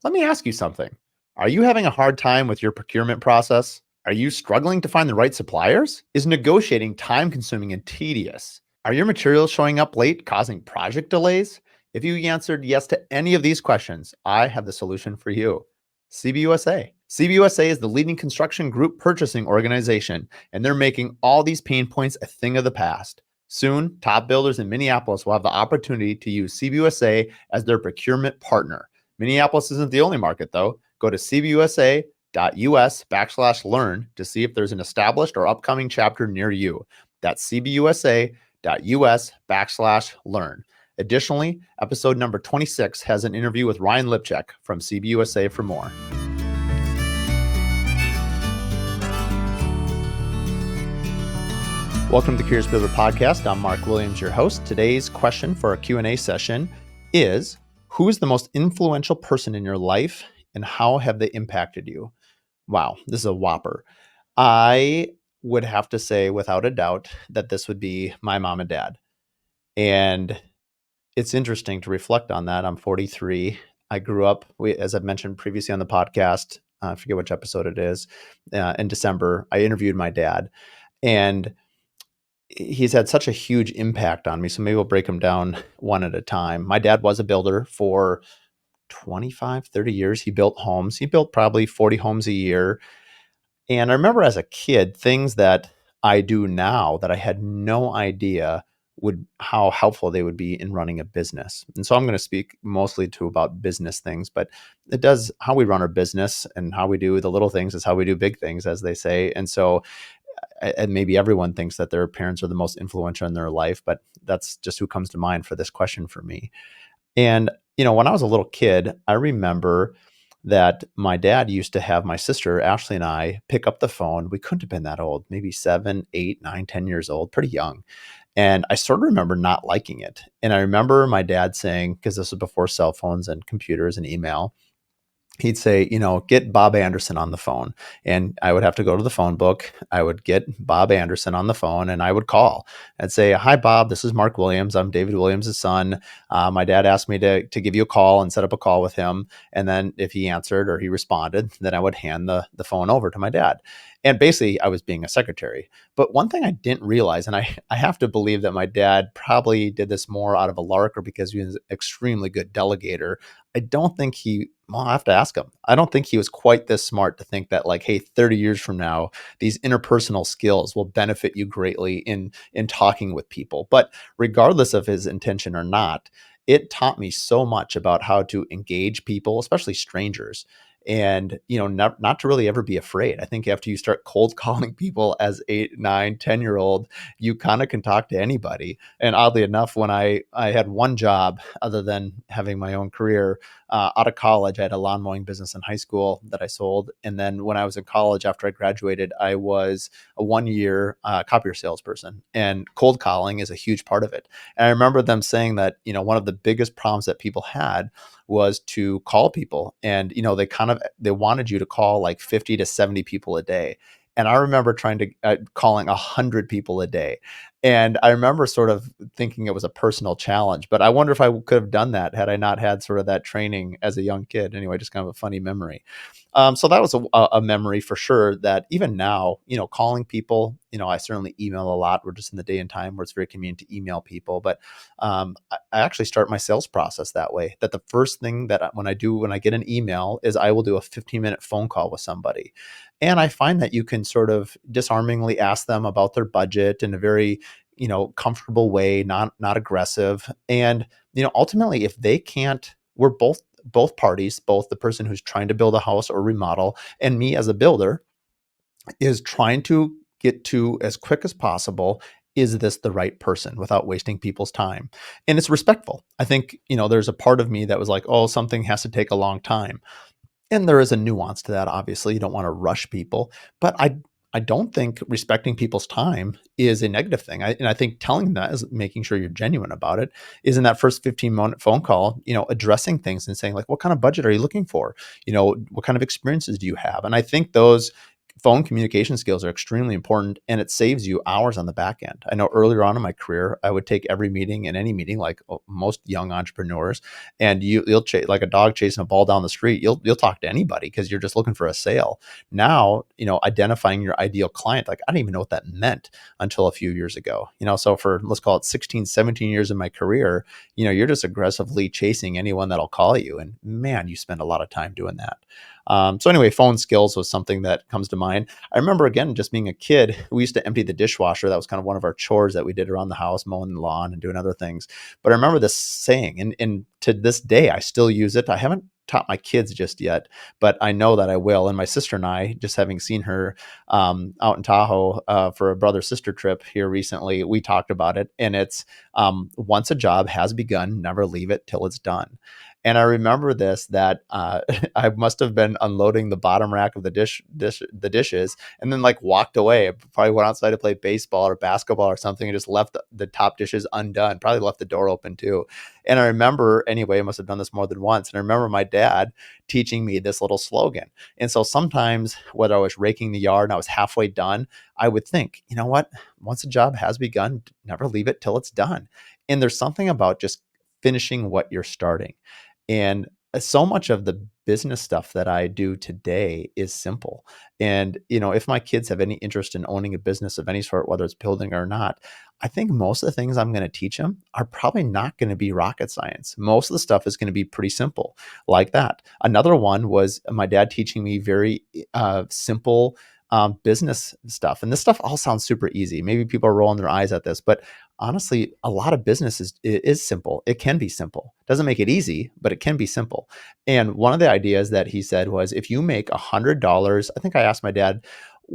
Let me ask you something. Are you having a hard time with your procurement process? Are you struggling to find the right suppliers? Is negotiating time consuming and tedious? Are your materials showing up late, causing project delays? If you answered yes to any of these questions, I have the solution for you. CBUSA. CBUSA is the leading construction group purchasing organization, and they're making all these pain points a thing of the past. Soon, top builders in Minneapolis will have the opportunity to use CBUSA as their procurement partner. Minneapolis isn't the only market, though. Go to cbusa.us/learn to see if there's an established or upcoming chapter near you. That's cbusa.us/learn. Additionally, episode number 26 has an interview with Ryan Lipchek from CBUSA for more. Welcome to the Curious Builder Podcast. I'm Mark Williams, your host. Today's question for our Q&A session is, who is the most influential person in your life and how have they impacted you? Wow, this is a whopper. I would have to say without a doubt that this would be my mom and dad. And it's interesting to reflect on that. I'm 43. I grew up, as I've mentioned previously on the podcast, I forget which episode it is, in December, I interviewed my dad. And he's had such a huge impact on me. So maybe we'll break them down one at a time. My dad was a builder for 25, 30 years. He built homes. He built probably 40 homes a year. And I remember as a kid, things that I do now that I had no idea how helpful they would be in running a business. And so I'm going to speak mostly to about business things, but it does how we run our business and how we do the little things is how we do big things, as they say. And so and maybe everyone thinks that their parents are the most influential in their life, but that's just who comes to mind for this question for me. And, when I was a little kid, I remember that my dad used to have my sister, Ashley, and I pick up the phone. We couldn't have been that old, maybe 7, 8, 9, 10 years old, pretty young. And I sort of remember not liking it. And I remember my dad saying, because this was before cell phones and computers and email, he'd say, get Bob Anderson on the phone. And I would have to go to the phone book. I would get Bob Anderson on the phone and I would call and say, hi, Bob, this is Mark Williams. I'm David Williams' son. My dad asked me to give you a call and set up a call with him. And then if he answered or he responded, then I would hand the phone over to my dad. And basically, I was being a secretary. But one thing I didn't realize, and I have to believe that my dad probably did this more out of a lark or because he was an extremely good delegator. I don't think well, I have to ask him. I don't think he was quite this smart to think that like, hey, 30 years from now, these interpersonal skills will benefit you greatly in talking with people. But regardless of his intention or not, it taught me so much about how to engage people, especially strangers. And, not to really ever be afraid. I think after you start cold calling people as 8, 9, 10-year old, you kind of can talk to anybody. And oddly enough, when I had one job other than having my own career, out of college, I had a lawn mowing business in high school that I sold. And then when I was in college, after I graduated, I was a 1-year copier salesperson. And cold calling is a huge part of it. And I remember them saying that, one of the biggest problems that people had was to call people. And, they wanted you to call like 50 to 70 people a day. And I remember trying to calling 100 people a day. And I remember sort of thinking it was a personal challenge, but I wonder if I could have done that had I not had sort of that training as a young kid. Anyway, just kind of a funny memory. So that was a memory for sure that even now, calling people, I certainly email a lot. We're just in the day and time where it's very convenient to email people. But I actually start my sales process that way, that the first thing that when I get an email is I will do a 15-minute phone call with somebody. And I find that you can sort of disarmingly ask them about their budget in a very, comfortable way, not aggressive. And, ultimately, if they can't, we're both parties, both the person who's trying to build a house or remodel and me as a builder is trying to get to as quick as possible. Is this the right person without wasting people's time? And it's respectful. I think, there's a part of me that was like, oh, something has to take a long time. And there is a nuance to that. Obviously, you don't want to rush people, but I don't think respecting people's time is a negative thing. And I think telling them that is making sure you're genuine about it is in that first 15-minute phone call, addressing things and saying like, what kind of budget are you looking for? What kind of experiences do you have? And I think those phone communication skills are extremely important, and it saves you hours on the back end. I know earlier on in my career, I would take every meeting and any meeting like most young entrepreneurs, and you'll like a dog chasing a ball down the street. You'll talk to anybody because you're just looking for a sale. Now, identifying your ideal client, like I didn't even know what that meant until a few years ago. So for, let's call it 16, 17 years in my career, you're just aggressively chasing anyone that'll call you. And man, you spend a lot of time doing that. So anyway, phone skills was something that comes to mind. I remember, again, just being a kid, we used to empty the dishwasher. That was kind of one of our chores that we did around the house, mowing the lawn and doing other things. But I remember this saying, and to this day, I still use it. I haven't taught my kids just yet, but I know that I will. And my sister and I, just having seen her out in Tahoe for a brother-sister trip here recently, we talked about it. And it's once a job has begun, never leave it till it's done. And I remember that I must have been unloading the bottom rack of the dishes, and then like walked away. I probably went outside to play baseball or basketball or something, and just left the top dishes undone. Probably left the door open too. And I remember, anyway, I must have done this more than once. And I remember my dad teaching me this little slogan. And so sometimes, whether I was raking the yard and I was halfway done, I would think, you know what? Once a job has begun, never leave it till it's done. And there's something about just finishing what you're starting. And so much of the business stuff that I do today is simple. And, if my kids have any interest in owning a business of any sort, whether it's building or not, I think most of the things I'm going to teach them are probably not going to be rocket science. Most of the stuff is going to be pretty simple, like that. Another one was my dad teaching me very simple business stuff. And this stuff all sounds super easy. Maybe people are rolling their eyes at this, but honestly, a lot of business is simple. It can be simple. Doesn't make it easy, but it can be simple. And one of the ideas that he said was, if you make $100, I think I asked my dad,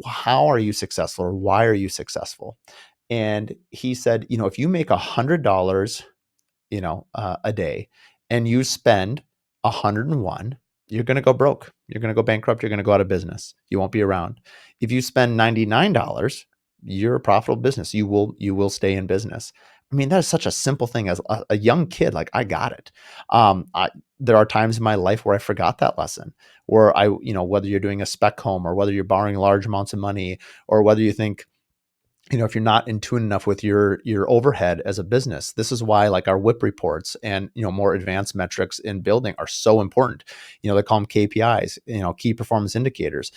how are you successful, or why are you successful? And he said, if you make $100, a day, and you spend 101, you're going to go broke. You're going to go bankrupt. You're going to go out of business. You won't be around. If you spend $99, you're a profitable business. You will stay in business. I mean, that is such a simple thing. As a young kid, like, I got it. There are times in my life where I forgot that lesson, where whether you're doing a spec home, or whether you're borrowing large amounts of money, or whether you think, if you're not in tune enough with your overhead as a business. This is why, like, our WIP reports and, more advanced metrics in building are so important. They call them KPIs, key performance indicators.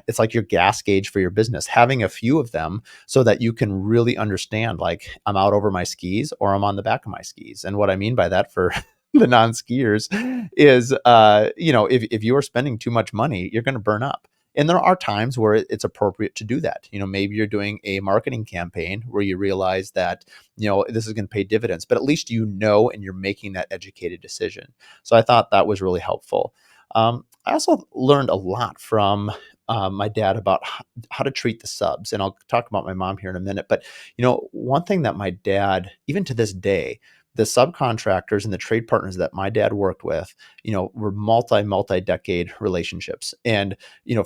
It's like your gas gauge for your business. Having a few of them so that you can really understand, like, I'm out over my skis or I'm on the back of my skis. And what I mean by that, for the non-skiers, is if you are spending too much money, you're going to burn up. And there are times where it's appropriate to do that. Maybe you're doing a marketing campaign where you realize that, this is going to pay dividends, but at least and you're making that educated decision. So I thought that was really helpful. I also learned a lot from my dad about how to treat the subs. And I'll talk about my mom here in a minute. But, one thing that my dad, even to this day, the subcontractors and the trade partners that my dad worked with, were multi-decade relationships. And,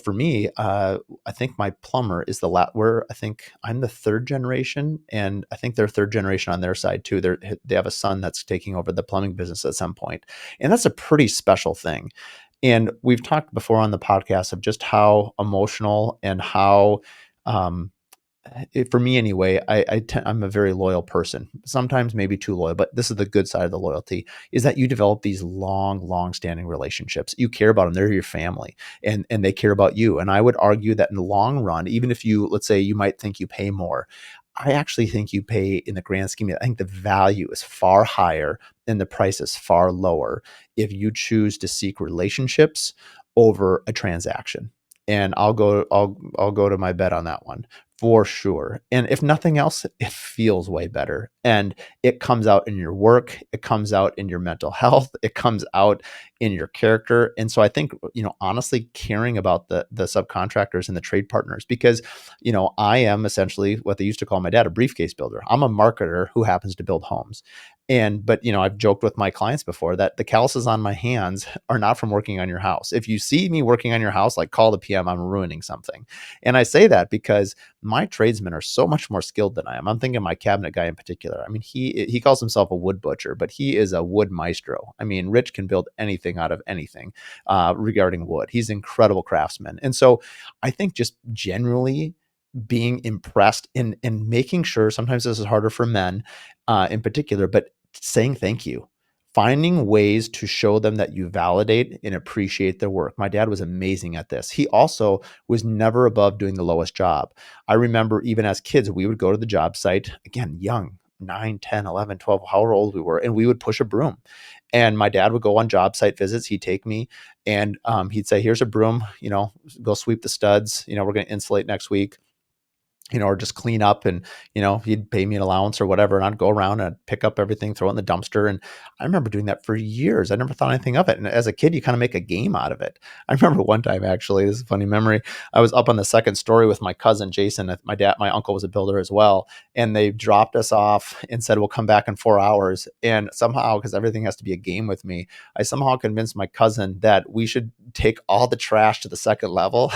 for me, I think my plumber is where I think I'm the third generation, and I think they're third generation on their side too. They have a son that's taking over the plumbing business at some point. And that's a pretty special thing. And we've talked before on the podcast of just how emotional and how, for me anyway, I'm a very loyal person. Sometimes maybe too loyal, but this is the good side of the loyalty, is that you develop these long standing relationships. You care about them. They're your family, and they care about you. And I would argue that in the long run, even if let's say you might think you pay more, I actually think you pay, in the grand scheme, I think the value is far higher and the price is far lower if you choose to seek relationships over a transaction. And I'll go to my bet on that one for sure. And if nothing else, it feels way better. And it comes out in your work, it comes out in your mental health, it comes out in your character. And so I think, honestly, caring about the subcontractors and the trade partners, because, I am essentially what they used to call my dad, a briefcase builder. I'm a marketer who happens to build homes. But I've joked with my clients before that the calluses on my hands are not from working on your house. If you see me working on your house, like call the PM, I'm ruining something. And I say that because my tradesmen are so much more skilled than I am. I'm thinking my cabinet guy in particular. I mean, he calls himself a wood butcher, but he is a wood maestro. I mean, Rich can build anything out of anything regarding wood. He's an incredible craftsman. And so I think just generally being impressed and making sure, sometimes this is harder for men in particular, but saying thank you, finding ways to show them that you validate and appreciate their work. My dad was amazing at this. He also was never above doing the lowest job. I remember even as kids, we would go to the job site, again, young, 9, 10, 11, 12, however old we were, and we would push a broom. And my dad would go on job site visits. He'd take me and he'd say, here's a broom, go sweep the studs. We're going to insulate next week, or just clean up. And, he'd pay me an allowance or whatever. And I'd go around and I'd pick up everything, throw it in the dumpster. And I remember doing that for years. I never thought anything of it. And as a kid, you kind of make a game out of it. I remember one time, actually, this is a funny memory. I was up on the second story with my cousin, Jason. My uncle was a builder as well. And they dropped us off and said, we'll come back in 4 hours. And somehow, because everything has to be a game with me, I somehow convinced my cousin that we should take all the trash to the second level.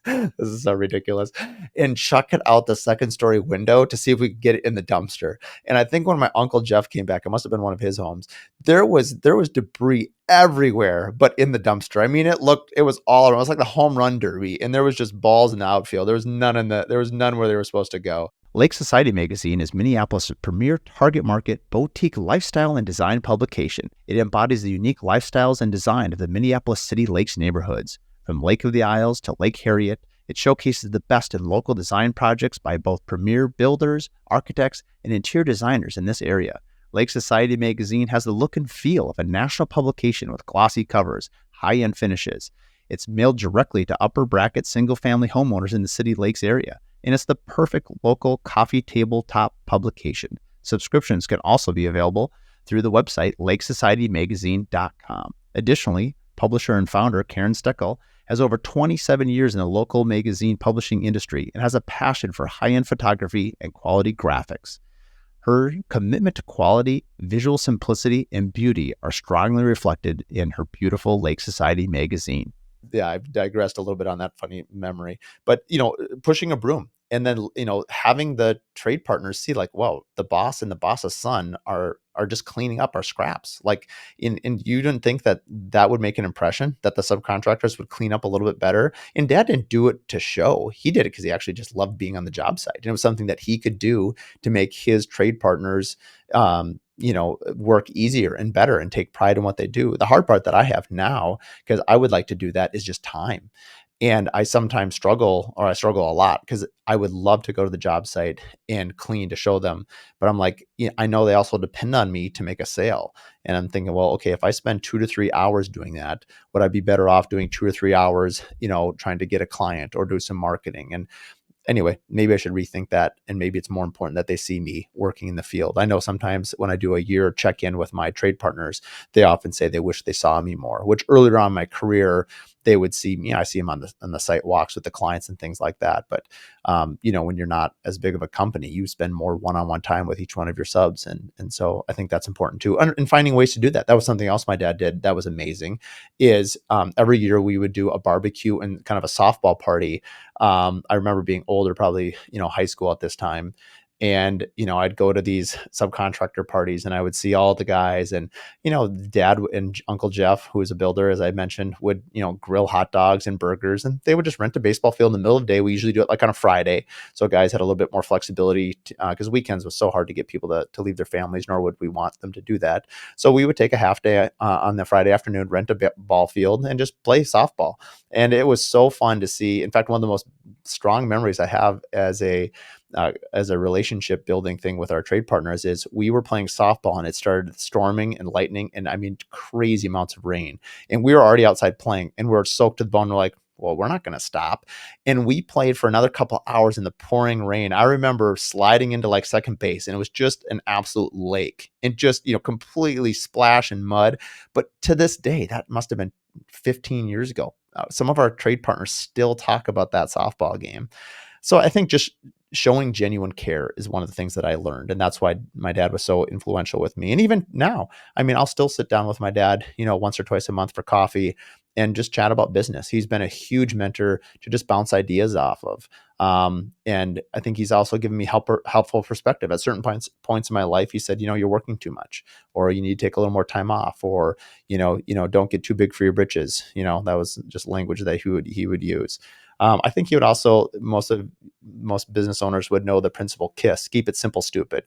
This is so ridiculous. And chuck it out the second story window to see if we could get it in the dumpster. And I think when my uncle Jeff came back, it must have been one of his homes. There was debris everywhere, but in the dumpster. I mean, it was all around. It was like the home run derby, and there was just balls in the outfield. There was none where they were supposed to go. Lake Society magazine is Minneapolis' premier target market boutique lifestyle and design publication. It embodies the unique lifestyles and design of the Minneapolis City Lakes neighborhoods. From Lake of the Isles to Lake Harriet, it showcases the best in local design projects by both premier builders, architects, and interior designers in this area. Lake Society magazine has the look and feel of a national publication with glossy covers, high-end finishes. It's mailed directly to upper bracket single-family homeowners in the City Lakes area, and it's the perfect local coffee tabletop publication. Subscriptions can also be available through the website lakesocietymagazine.com. Additionally, publisher and founder Karen Steckel has over 27 years in the local magazine publishing industry and has a passion for high-end photography and quality graphics. Her commitment to quality, visual simplicity, and beauty are strongly reflected in her beautiful Lake Society magazine. Yeah, I've digressed a little bit on that funny memory, but pushing a broom and then having the trade partners see like, wow, the boss and the boss's son are just cleaning up our scraps. Like, and you didn't think that would make an impression that the subcontractors would clean up a little bit better. And Dad didn't do it to show; he did it because he actually just loved being on the job site, and it was something that he could do to make his trade partners work easier and better and take pride in what they do. The hard part that I have now, because I would like to do that, is just time. And I sometimes struggle, or I struggle a lot, because I would love to go to the job site and clean to show them. But I'm like, I know they also depend on me to make a sale. And I'm thinking, well, okay, if I spend 2 to 3 hours doing that, would I be better off doing 2 or 3 hours, trying to get a client or do some marketing? And anyway, maybe I should rethink that. And maybe it's more important that they see me working in the field. I know sometimes when I do a year check-in with my trade partners, they often say they wish they saw me more, which earlier on in my career, they would see me. I see them on the site walks with the clients and things like that. But, when you're not as big of a company, you spend more one-on-one time with each one of your subs. And so I think that's important too. And finding ways to do that. That was something else my dad did that was amazing, is every year we would do a barbecue and kind of a softball party. I remember being older, probably, high school at this time. And, I'd go to these subcontractor parties and I would see all the guys, and, Dad and Uncle Jeff, who is a builder, as I mentioned, would, grill hot dogs and burgers, and they would just rent a baseball field in the middle of the day. We usually do it like on a Friday. So guys had a little bit more flexibility because weekends was so hard to get people to leave their families, nor would we want them to do that. So we would take a half day on the Friday afternoon, rent a ball field and just play softball. And it was so fun to see. In fact, one of the most strong memories I have as a relationship building thing with our trade partners is we were playing softball and it started storming and lightning and, I mean, crazy amounts of rain. And we were already outside playing and we are soaked to the bone. We're like, well, we're not going to stop. And we played for another couple hours in the pouring rain. I remember sliding into like second base and it was just an absolute lake and just, completely splash in mud. But to this day, that must have been 15 years ago. Some of our trade partners still talk about that softball game. So I think just showing genuine care is one of the things that I learned. And that's why my dad was so influential with me. And even now, I mean, I'll still sit down with my dad, once or twice a month for coffee and just chat about business. He's been a huge mentor to just bounce ideas off of. And I think he's also given me helpful perspective at certain points in my life. He said, you're working too much, or you need to take a little more time off, or, don't get too big for your britches. That was just language that he would use. I think he would also, most business owners would know the principle KISS, keep it simple, stupid.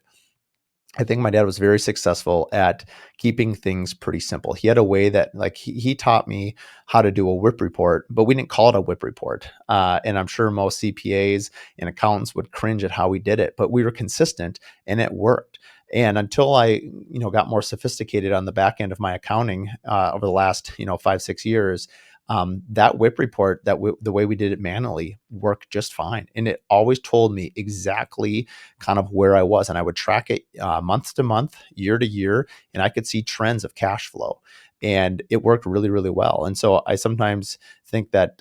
I think my dad was very successful at keeping things pretty simple. He had a way that, like, he taught me how to do a WIP report, but we didn't call it a WIP report. And I'm sure most CPAs and accountants would cringe at how we did it, but we were consistent and it worked. And until I, got more sophisticated on the back end of my accounting over the last, 5-6 years, that WIP report, the way we did it manually, worked just fine. And it always told me exactly kind of where I was. And I would track it month to month, year to year, and I could see trends of cash flow. And it worked really, really well. And so I sometimes think that,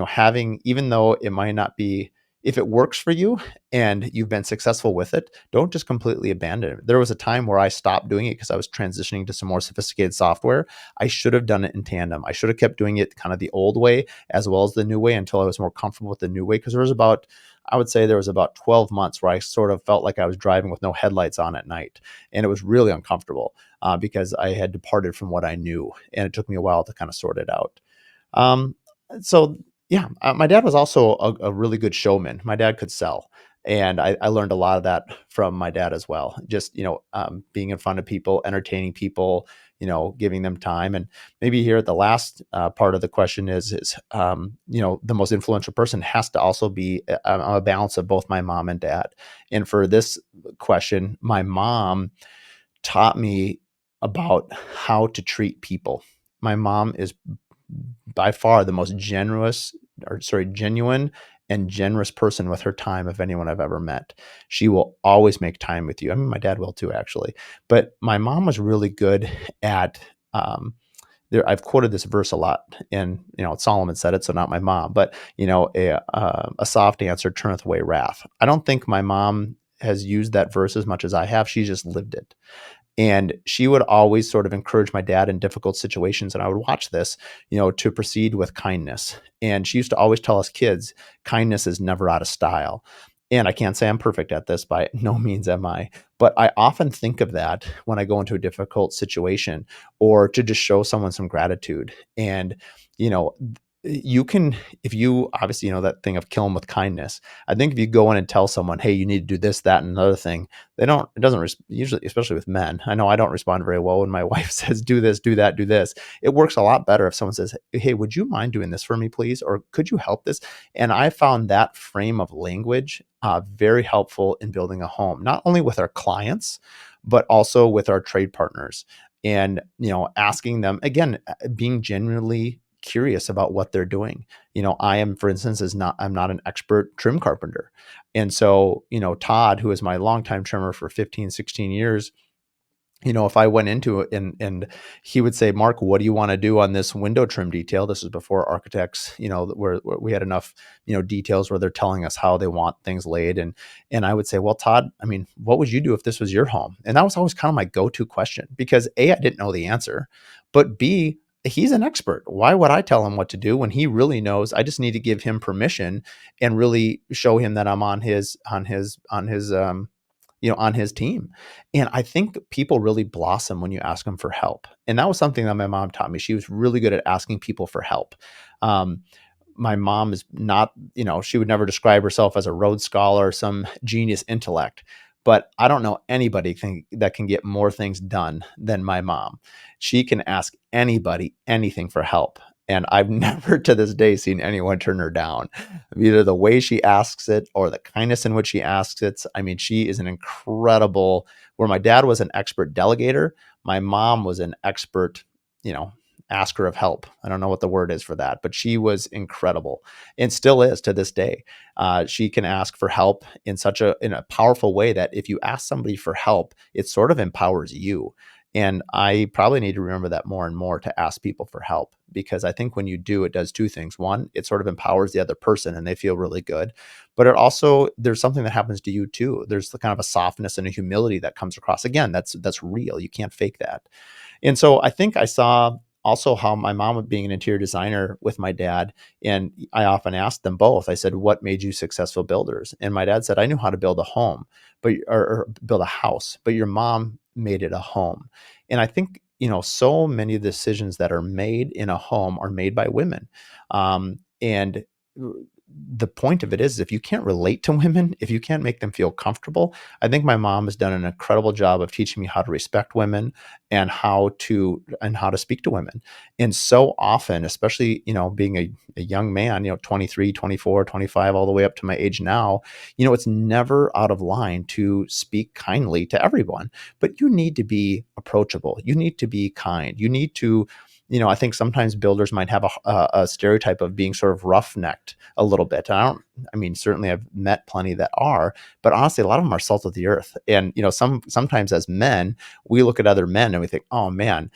having, even though it might not be, if it works for you and you've been successful with it, don't just completely abandon it. There was a time where I stopped doing it because I was transitioning to some more sophisticated software. I should have done it in tandem. I should have kept doing it kind of the old way as well as the new way until I was more comfortable with the new way. Because I would say there was about 12 months where I sort of felt like I was driving with no headlights on at night. And it was really uncomfortable because I had departed from what I knew. And it took me a while to kind of sort it out. Um, so yeah, my dad was also a really good showman. My dad could sell. And I learned a lot of that from my dad as well. Just, being in front of people, entertaining people, giving them time. And maybe here at the last part of the question is, the most influential person has to also be a balance of both my mom and dad. And for this question, my mom taught me about how to treat people. My mom is by far the most genuine and generous person with her time of anyone I've ever met. She will always make time with you. I mean, my dad will too, actually. But my mom was really good at, I've quoted this verse a lot, and Solomon said it, so not my mom. But a soft answer turneth away wrath. I don't think my mom has used that verse as much as I have. She's just lived it. And she would always sort of encourage my dad in difficult situations. And I would watch this, to proceed with kindness. And she used to always tell us kids, kindness is never out of style. And I can't say I'm perfect at this, by no means am I. But I often think of that when I go into a difficult situation, or to just show someone some gratitude. And, you can, if you obviously, that thing of kill them with kindness. I think if you go in and tell someone, hey, you need to do this, that, and another thing, it doesn't usually, especially with men. I know I don't respond very well when my wife says, do this, do that, do this. It works a lot better if someone says, hey, would you mind doing this for me, please? Or could you help this? And I found that frame of language very helpful in building a home, not only with our clients, but also with our trade partners. And, asking them, again, being genuinely curious about what they're doing. I am, for instance, I'm not an expert trim carpenter. And so, Todd, who is my longtime trimmer for 15, 16 years, if I went into it and he would say, Mark, what do you want to do on this window trim detail? This is before architects, where we had enough, details where they're telling us how they want things laid. And I would say, well, Todd, I mean, what would you do if this was your home? And that was always kind of my go-to question, because A, I didn't know the answer, but B, he's an expert. Why would I tell him what to do when he really knows? I just need to give him permission and really show him that I'm on his on his team. And I think people really blossom when you ask them for help. And that was something that my mom taught me. She was really good at asking people for help. My mom is not, she would never describe herself as a Rhodes Scholar or some genius intellect, but I don't know anybody that can get more things done than my mom. She can ask anybody anything for help. And I've never to this day seen anyone turn her down, either the way she asks it or the kindness in which she asks it. I mean, she is an incredible, where my dad was an expert delegator, my mom was an expert, asker of help. I don't know what the word is for that, but she was incredible and still is to this day. She can ask for help in a powerful way that if you ask somebody for help, it sort of empowers you. And I probably need to remember that more and more to ask people for help, because I think when you do, it does two things. One, it sort of empowers the other person and they feel really good. But it also, there's something that happens to you too. There's the kind of a softness and a humility that comes across. Again, that's real. You can't fake that. And so I think I saw also how my mom, being an interior designer with my dad, and I often asked them both, I said, what made you successful builders? And my dad said, I knew how to build a home, or build a house, but your mom made it a home. And I think, so many of the decisions that are made in a home are made by women. And the point of it is, if you can't relate to women, if you can't make them feel comfortable, I think my mom has done an incredible job of teaching me how to respect women and how to speak to women. And so often, especially, being a young man, 23, 24, 25, all the way up to my age now, it's never out of line to speak kindly to everyone, but you need to be approachable. You need to be kind. You need to, I think sometimes builders might have a stereotype of being sort of roughnecked a little bit. And I mean, certainly I've met plenty that are, but honestly, a lot of them are salt of the earth. And, sometimes as men, we look at other men and we think, oh man,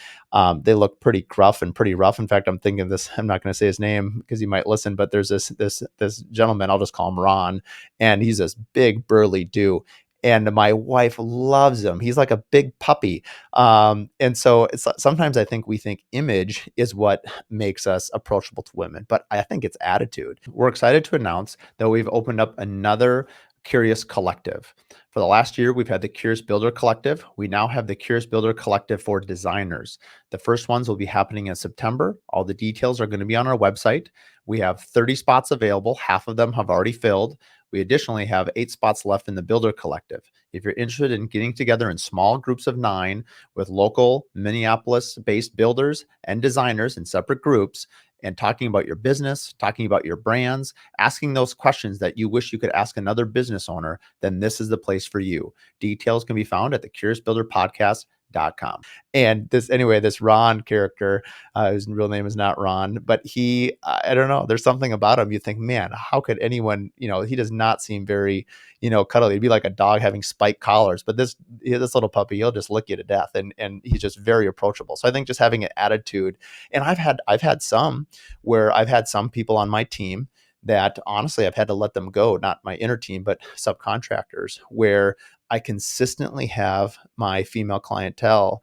they look pretty gruff and pretty rough. In fact, I'm thinking of this, I'm not going to say his name because he might listen, but there's this gentleman, I'll just call him Ron. And he's this big burly dude. And my wife loves him. He's like a big puppy. And so sometimes I think we think image is what makes us approachable to women, but I think it's attitude. We're excited to announce that we've opened up another Curious Collective. For the last year, we've had the Curious Builder Collective. We now have the Curious Builder Collective for designers. The first ones will be happening in September. All the details are going to be on our website. We have 30 spots available. Half of them have already filled. We additionally have 8 spots left in the Builder Collective. If you're interested in getting together in small groups of 9 with local Minneapolis-based builders and designers in separate groups and talking about your business, talking about your brands, asking those questions that you wish you could ask another business owner, then this is the place for you. Details can be found at the CuriousBuilderPodcast.com. And this Ron character, his real name is not Ron, but I don't know, there's something about him. You think, man, how could anyone, he does not seem very, cuddly. It'd be like a dog having spiked collars, but this little puppy, he'll just lick you to death. And he's just very approachable. So I think just having an attitude, and I've had some where I've had some people on my team that honestly, I've had to let them go, not my inner team, but subcontractors, where I consistently have my female clientele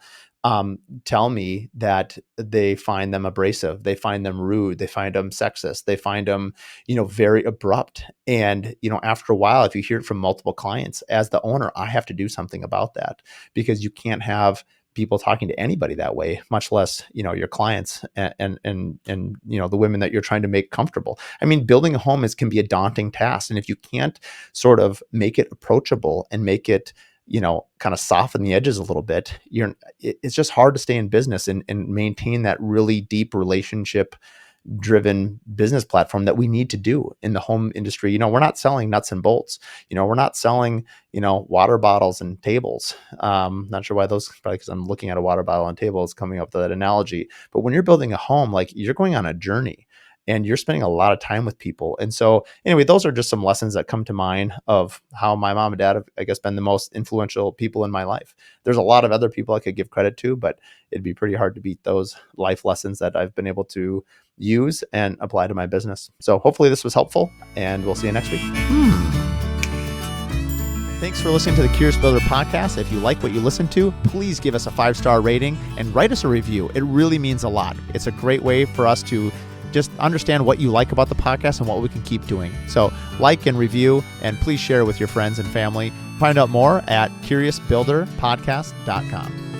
tell me that they find them abrasive, they find them rude, they find them sexist, they find them, very abrupt. And, after a while, if you hear it from multiple clients, as the owner, I have to do something about that, because you can't have people talking to anybody that way, much less, your clients and the women that you're trying to make comfortable. I mean, building a home can be a daunting task. And if you can't sort of make it approachable and make it, kind of soften the edges a little bit, it's just hard to stay in business and maintain that really deep relationship driven business platform that we need to do in the home industry. We're not selling nuts and bolts. We're not selling, water bottles and tables. Not sure why probably because I'm looking at a water bottle and table is coming up with that analogy. But when you're building a home, like, you're going on a journey and you're spending a lot of time with people. And so anyway, those are just some lessons that come to mind of how my mom and dad have, I guess, been the most influential people in my life. There's a lot of other people I could give credit to, but it'd be pretty hard to beat those life lessons that I've been able to use and apply to my business. So hopefully this was helpful, and we'll see you next week. Thanks for listening to the Curious Builder Podcast. If you like what you listen to, please give us a 5-star rating and write us a review. It really means a lot. It's a great way for us to just understand what you like about the podcast and what we can keep doing. So like and review, and please share with your friends and family. Find out more at CuriousBuilderPodcast.com.